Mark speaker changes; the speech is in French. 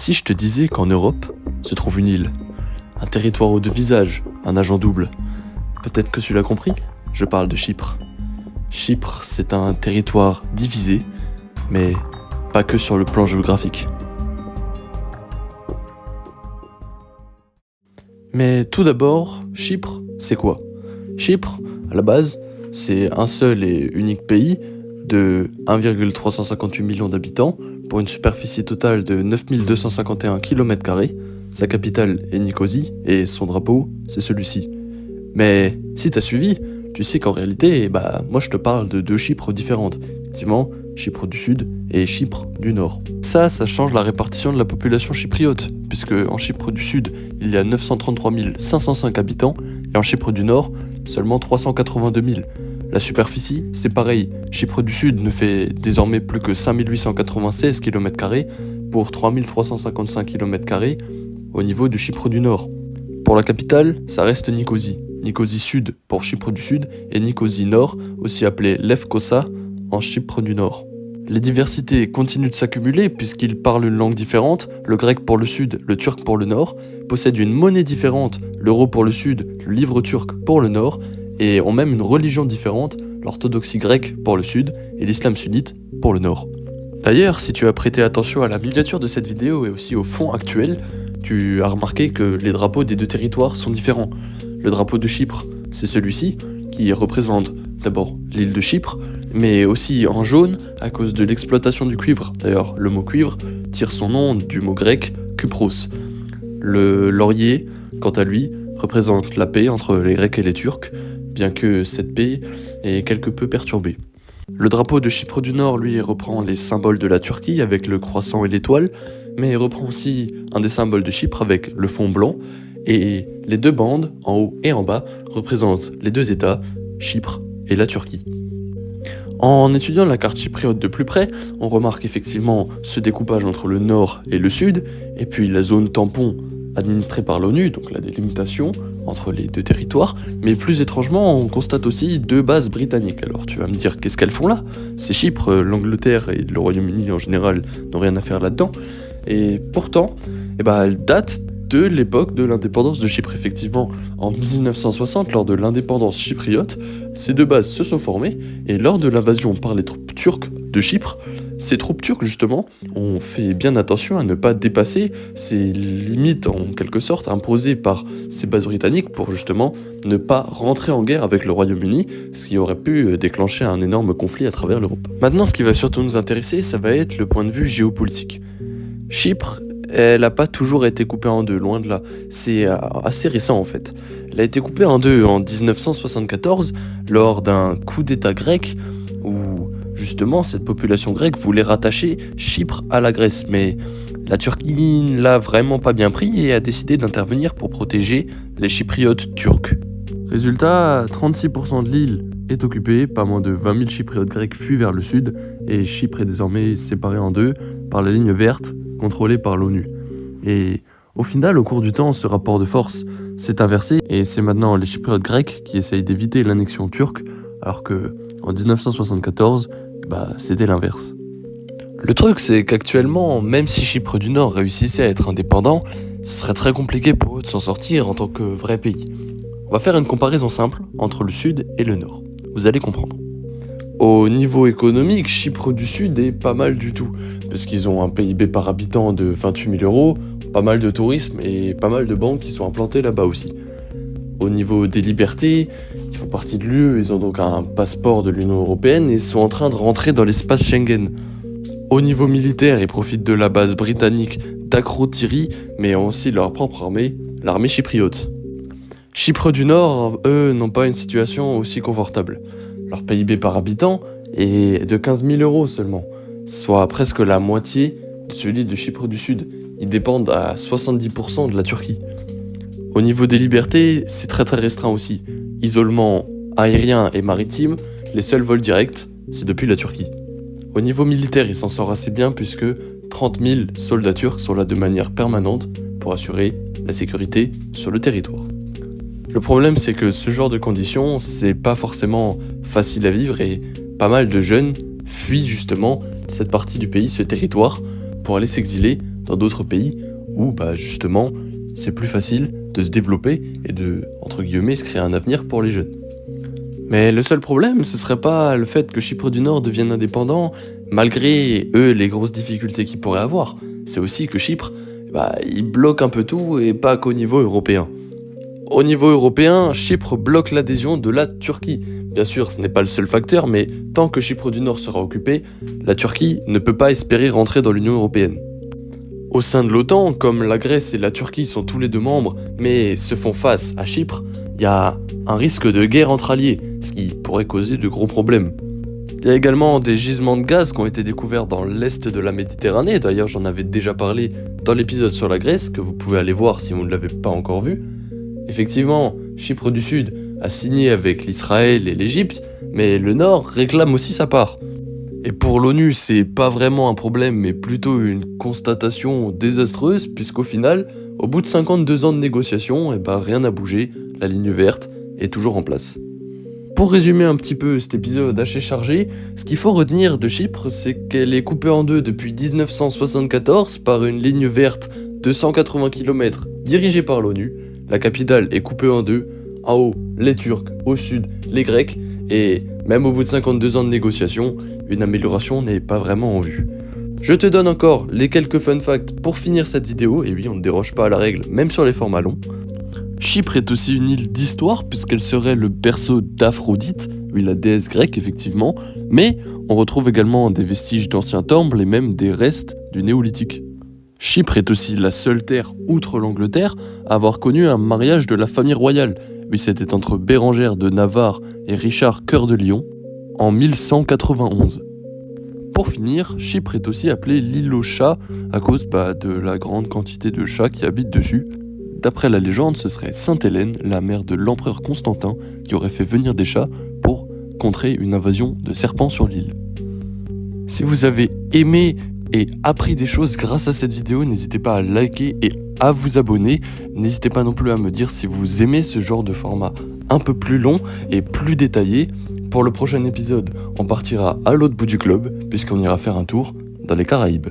Speaker 1: Si je te disais qu'en Europe se trouve une île, un territoire aux deux visages, un agent double, peut-être que tu l'as compris, je parle de Chypre. Chypre, c'est un territoire divisé, mais pas que sur le plan géographique. Mais tout d'abord, Chypre, c'est quoi? Chypre, à la base, c'est un seul et unique pays de 1,358 millions d'habitants pour une superficie totale de 9251 km². Sa capitale est Nicosie et son drapeau, c'est celui-ci. Mais si t'as suivi, tu sais qu'en réalité, moi je te parle de deux Chypres différentes. Effectivement, Chypre du Sud et Chypre du Nord. Ça change la répartition de la population chypriote, puisque en Chypre du Sud, il y a 933 505 habitants, et en Chypre du Nord, seulement 382 000. La superficie, c'est pareil. Chypre du Sud ne fait désormais plus que 5896 km² pour 3355 km² au niveau de Chypre du Nord. Pour la capitale, ça reste Nicosie. Nicosie Sud pour Chypre du Sud et Nicosie Nord, aussi appelée Lefkosa, en Chypre du Nord. Les diversités continuent de s'accumuler puisqu'ils parlent une langue différente, le grec pour le Sud, le turc pour le Nord, possèdent une monnaie différente, l'euro pour le Sud, le livre turc pour le Nord, et ont même une religion différente, l'orthodoxie grecque pour le Sud et l'islam sunnite pour le Nord. D'ailleurs, si tu as prêté attention à la miniature de cette vidéo et aussi au fond actuel, tu as remarqué que les drapeaux des deux territoires sont différents. Le drapeau de Chypre, c'est celui-ci, qui représente d'abord l'île de Chypre, mais aussi en jaune à cause de l'exploitation du cuivre. D'ailleurs, le mot cuivre tire son nom du mot grec kupros. Le laurier, quant à lui, représente la paix entre les Grecs et les Turcs, bien que cette paix est quelque peu perturbée. Le drapeau de Chypre du Nord, lui, reprend les symboles de la Turquie avec le croissant et l'étoile, mais reprend aussi un des symboles de Chypre avec le fond blanc, et les deux bandes, en haut et en bas, représentent les deux États, Chypre et la Turquie. En étudiant la carte chypriote de plus près, on remarque effectivement ce découpage entre le nord et le sud, et puis la zone tampon administrée par l'ONU, donc la délimitation entre les deux territoires, mais plus étrangement, on constate aussi deux bases britanniques. Alors tu vas me dire, qu'est-ce qu'elles font là? C'est Chypre, l'Angleterre et le Royaume-Uni en général n'ont rien à faire là-dedans, et pourtant, elles datent de l'époque de l'indépendance de Chypre. Effectivement, en 1960, lors de l'indépendance chypriote, ces deux bases se sont formées, et lors de l'invasion par les troupes turques de Chypre, ces troupes turques, justement, ont fait bien attention à ne pas dépasser ces limites, en quelque sorte, imposées par ces bases britanniques pour, justement, ne pas rentrer en guerre avec le Royaume-Uni, ce qui aurait pu déclencher un énorme conflit à travers l'Europe. Maintenant, ce qui va surtout nous intéresser, ça va être le point de vue géopolitique. Chypre, elle n'a pas toujours été coupée en deux, loin de là. C'est assez récent en fait. Elle a été coupée en deux en 1974 lors d'un coup d'état grec où justement cette population grecque voulait rattacher Chypre à la Grèce. Mais la Turquie ne l'a vraiment pas bien pris et a décidé d'intervenir pour protéger les Chypriotes turcs. Résultat, 36% de l'île est occupée, pas moins de 20 000 Chypriotes grecs fuient vers le sud et Chypre est désormais séparée en deux par la ligne verte contrôlée par l'ONU. Et au final, au cours du temps, ce rapport de force s'est inversé et c'est maintenant les Chypriotes grecs qui essayent d'éviter l'annexion turque, alors que en 1974, c'était l'inverse. Le truc, c'est qu'actuellement, même si Chypre du Nord réussissait à être indépendant, ce serait très compliqué pour eux de s'en sortir en tant que vrai pays. On va faire une comparaison simple entre le Sud et le Nord. Vous allez comprendre. Au niveau économique, Chypre du Sud est pas mal du tout, parce qu'ils ont un PIB par habitant de 28 000 euros, pas mal de tourisme et pas mal de banques qui sont implantées là-bas aussi. Au niveau des libertés, ils font partie de l'UE, ils ont donc un passeport de l'Union Européenne et sont en train de rentrer dans l'espace Schengen. Au niveau militaire, ils profitent de la base britannique d'Akrotiri, mais ont aussi leur propre armée, l'armée chypriote. Chypre du Nord, eux, n'ont pas une situation aussi confortable. Leur PIB par habitant est de 15 000 euros seulement, soit presque la moitié de celui de Chypre du Sud. Ils dépendent à 70% de la Turquie. Au niveau des libertés, c'est très restreint aussi. Isolement aérien et maritime, les seuls vols directs, c'est depuis la Turquie. Au niveau militaire, il s'en sort assez bien puisque 30 000 soldats turcs sont là de manière permanente pour assurer la sécurité sur le territoire. Le problème, c'est que ce genre de conditions, c'est pas forcément facile à vivre et pas mal de jeunes fuient justement cette partie du pays, ce territoire, pour aller s'exiler dans d'autres pays où justement c'est plus facile de se développer et de, entre guillemets, se créer un avenir pour les jeunes. Mais le seul problème, ce serait pas le fait que Chypre du Nord devienne indépendant, malgré eux les grosses difficultés qu'ils pourraient avoir. C'est aussi que Chypre, il bloque un peu tout et pas qu'au niveau européen. Au niveau européen, Chypre bloque l'adhésion de la Turquie. Bien sûr, ce n'est pas le seul facteur, mais tant que Chypre du Nord sera occupée, la Turquie ne peut pas espérer rentrer dans l'Union européenne. Au sein de l'OTAN, comme la Grèce et la Turquie sont tous les deux membres, mais se font face à Chypre, il y a un risque de guerre entre alliés, ce qui pourrait causer de gros problèmes. Il y a également des gisements de gaz qui ont été découverts dans l'est de la Méditerranée, d'ailleurs j'en avais déjà parlé dans l'épisode sur la Grèce, que vous pouvez aller voir si vous ne l'avez pas encore vu. Effectivement, Chypre du Sud a signé avec l'Israël et l'Égypte, mais le Nord réclame aussi sa part. Et pour l'ONU, c'est pas vraiment un problème, mais plutôt une constatation désastreuse, puisqu'au final, au bout de 52 ans de négociations, rien n'a bougé, la ligne verte est toujours en place. Pour résumer un petit peu cet épisode assez chargé, ce qu'il faut retenir de Chypre, c'est qu'elle est coupée en deux depuis 1974 par une ligne verte de 180 km dirigée par l'ONU. La capitale est coupée en deux, en haut les Turcs, au sud les Grecs, et même au bout de 52 ans de négociations, une amélioration n'est pas vraiment en vue. Je te donne encore les quelques fun facts pour finir cette vidéo, et oui, on ne déroge pas à la règle, même sur les formats longs. Chypre est aussi une île d'histoire, puisqu'elle serait le berceau d'Aphrodite, oui, la déesse grecque effectivement, mais on retrouve également des vestiges d'anciens temples et même des restes du néolithique. Chypre est aussi la seule terre, outre l'Angleterre, à avoir connu un mariage de la famille royale. Oui, c'était entre Bérengère de Navarre et Richard Cœur de Lion, en 1191. Pour finir, Chypre est aussi appelée l'île aux chats à cause de la grande quantité de chats qui habitent dessus. D'après la légende, ce serait Sainte Hélène, la mère de l'empereur Constantin, qui aurait fait venir des chats pour contrer une invasion de serpents sur l'île. Si vous avez aimé et appris des choses grâce à cette vidéo, n'hésitez pas à liker et à vous abonner. N'hésitez pas non plus à me dire si vous aimez ce genre de format un peu plus long et plus détaillé. Pour le prochain épisode, on partira à l'autre bout du globe, puisqu'on ira faire un tour dans les Caraïbes.